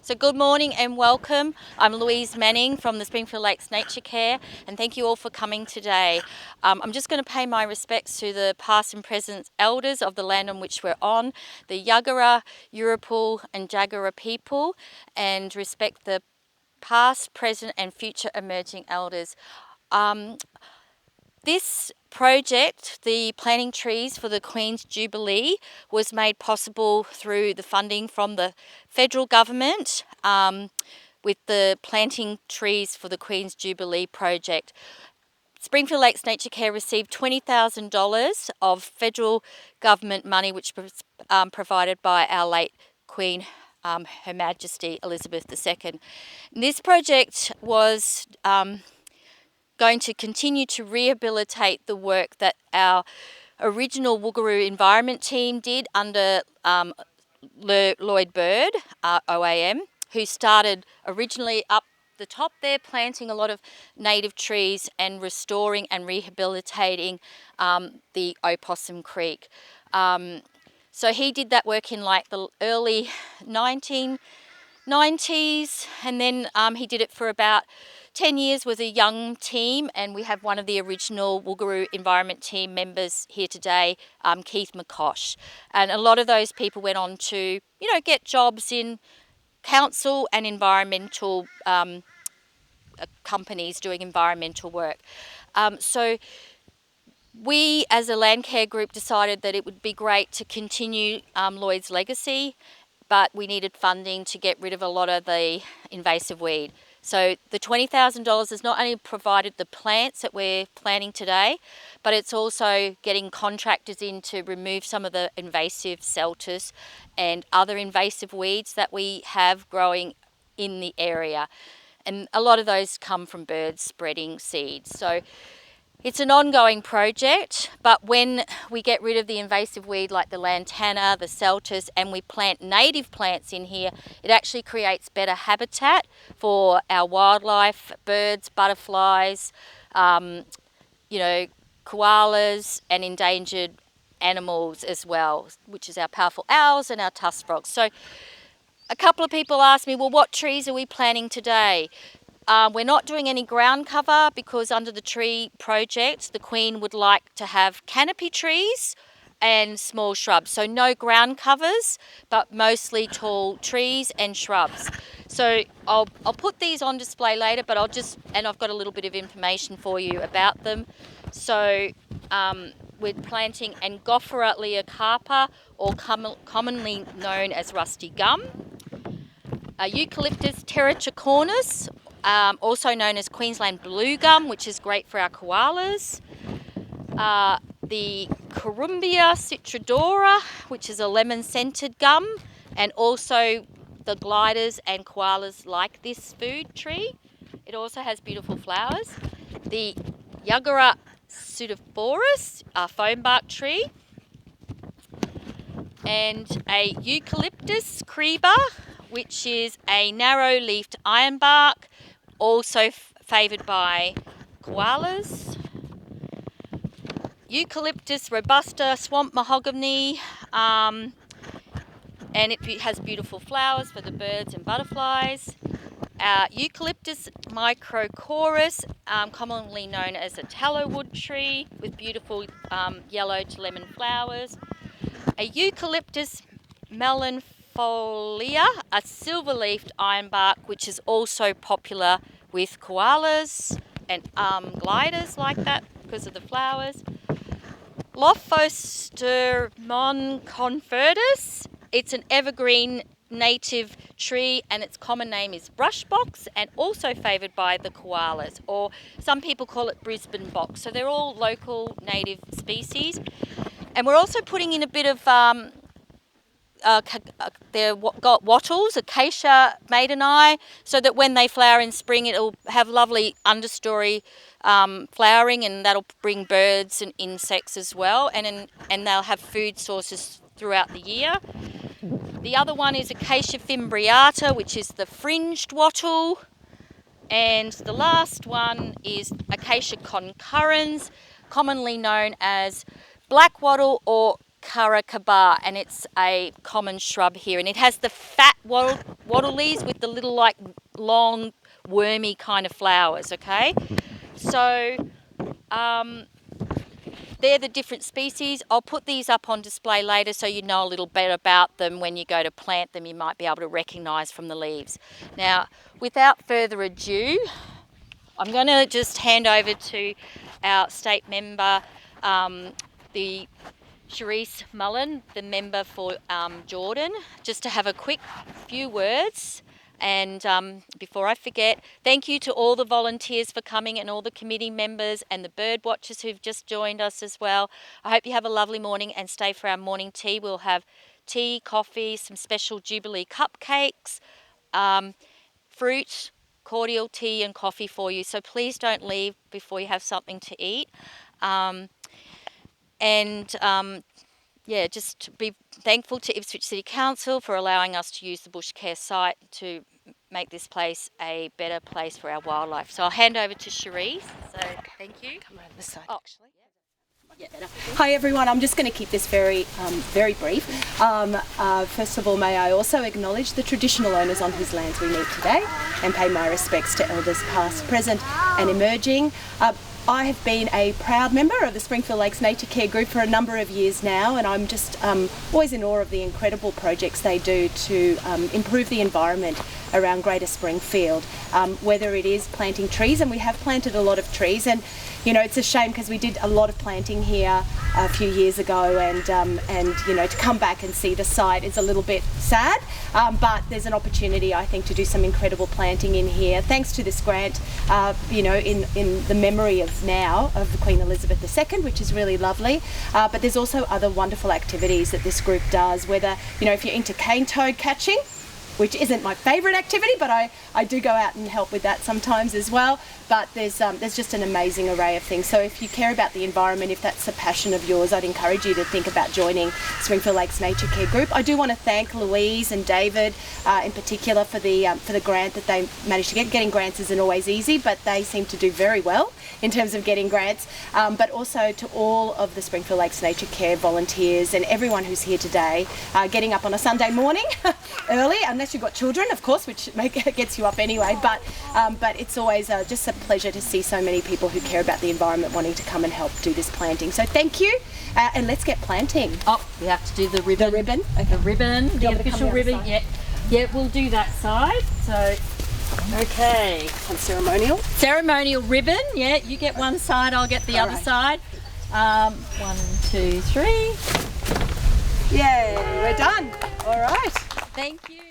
So good morning and welcome. I'm Louise Manning from the Springfield Lakes Nature Care, and thank you all for coming today. I'm just going to pay my respects to the past and present elders of the land on which we're on, the Yuggera, Yurupul and Jaggera people, and respect the past, present and future emerging elders. This project, the planting trees for the Queen's Jubilee, was made possible through the funding from the federal government with the planting trees for the Queen's Jubilee project. Springfield Lakes Nature Care received $20,000 of federal government money, which was provided by our late Queen, Her Majesty Elizabeth II. And this project was going to continue to rehabilitate the work that our original Woogaroo environment team did under Lloyd Bird, OAM, who started originally up the top there, planting a lot of native trees and restoring and rehabilitating the Opossum Creek. So he did that work in like the early 1990s, and then he did it for about 10 years with a young team, and we have one of the original Woogaroo environment team members here today, Keith McCosh. And a lot of those people went on to, get jobs in council and environmental companies doing environmental work. So we as a Landcare group decided that it would be great to continue Lloyd's legacy, but we needed funding to get rid of a lot of the invasive weed. So the $20,000 has not only provided the plants that we're planting today, but it's also getting contractors in to remove some of the invasive celtus and other invasive weeds that we have growing in the area. And a lot of those come from birds spreading seeds. So it's an ongoing project, but when we get rid of the invasive weed like the lantana, the celtus, and we plant native plants in here, it actually creates better habitat for our wildlife, birds, butterflies, koalas and endangered animals as well, which is our powerful owls and our tusk frogs. So a couple of people asked me, well, what trees are we planting today? We're not doing any ground cover because under the tree project, the Queen would like to have canopy trees and small shrubs. So no ground covers, but mostly tall trees and shrubs. So I'll put these on display later, but I've got a little bit of information for you about them. So we're planting Angophora leocarpa, or commonly known as rusty gum. Eucalyptus territricornis, also known as Queensland blue gum, which is great for our koalas. The Corumbia citrodora, which is a lemon-scented gum, and also the gliders and koalas like this food tree. It also has beautiful flowers. The Yuggera pseudophorus, a foam bark tree, and a eucalyptus creba, which is a narrow-leafed ironbark, also favoured by koalas. Eucalyptus robusta, swamp mahogany, and it has beautiful flowers for the birds and butterflies. Eucalyptus microchorus, commonly known as a tallowood tree with beautiful yellow to lemon flowers. A Eucalyptus melonfolia, a silver-leafed ironbark, which is also popular with koalas and gliders like that because of the flowers. Lophostremon confertus, it's an evergreen native tree and its common name is brushbox, and also favoured by the koalas, or some people call it Brisbane box. So they're all local native species. And we're also putting in a bit of they've got wattles, acacia maideni, so that when they flower in spring, it'll have lovely understory flowering, and that'll bring birds and insects as well, and they'll have food sources throughout the year. The other one is Acacia fimbriata, which is the fringed wattle, and the last one is Acacia concurrens, commonly known as black wattle or Karakaba, and it's a common shrub here, and it has the fat wattle leaves with the little like long wormy kind of flowers. Okay, so they're the different species. I'll put these up on display later so you know a little bit about them. When you go to plant them, you might be able to recognise from the leaves. Now, without further ado, I'm going to just hand over to our state member, the Charisse Mullen, the member for Jordan, just to have a quick few words. And before I forget, thank you to all the volunteers for coming and all the committee members and the bird watchers who've just joined us as well. I hope you have a lovely morning and stay for our morning tea. We'll have tea, coffee, some special Jubilee cupcakes, fruit, cordial tea and coffee for you. So please don't leave before you have something to eat. Yeah, just be thankful to Ipswich City Council for allowing us to use the Bush Care site to make this place a better place for our wildlife. So I'll hand over to Charisse. So thank you. Come around this side, actually. Yeah, better. Hi everyone, I'm just going to keep this very brief. First of all, may I also acknowledge the traditional owners on whose lands we meet today and pay my respects to elders past, present and emerging. I have been a proud member of the Springfield Lakes Nature Care Group for a number of years now, and I'm just always in awe of the incredible projects they do to improve the environment around Greater Springfield, whether it is planting trees, and we have planted a lot of trees, and you know, it's a shame because we did a lot of planting here a few years ago, and you know, to come back and see the site is a little bit sad, but there's an opportunity, I think, to do some incredible planting in here thanks to this grant, you know, in the memory of the Queen Elizabeth II, which is really lovely, but there's also other wonderful activities that this group does, whether, you know, if you're into cane toad catching, which isn't my favourite activity, but I do go out and help with that sometimes as well. But there's just an amazing array of things. So if you care about the environment, if that's a passion of yours, I'd encourage you to think about joining Springfield Lakes Nature Care Group. I do want to thank Louise and David in particular for the grant that they managed to get. Getting grants isn't always easy, but they seem to do very well in terms of getting grants. But also to all of the Springfield Lakes Nature Care volunteers and everyone who's here today, getting up on a Sunday morning early, unless you've got children, of course, which gets you up anyway. But it's always just a pleasure to see so many people who care about the environment wanting to come and help do this planting. So thank you, and let's get planting. Oh, we have to do the ribbon. The ribbon? Okay. The ribbon, the official ribbon. Side? Yeah, we'll do that side. So, okay. And ceremonial? Ceremonial ribbon, yeah, you get one side, I'll get the other side. 1, 2, 3. Yay, we're done. All right. Thank you.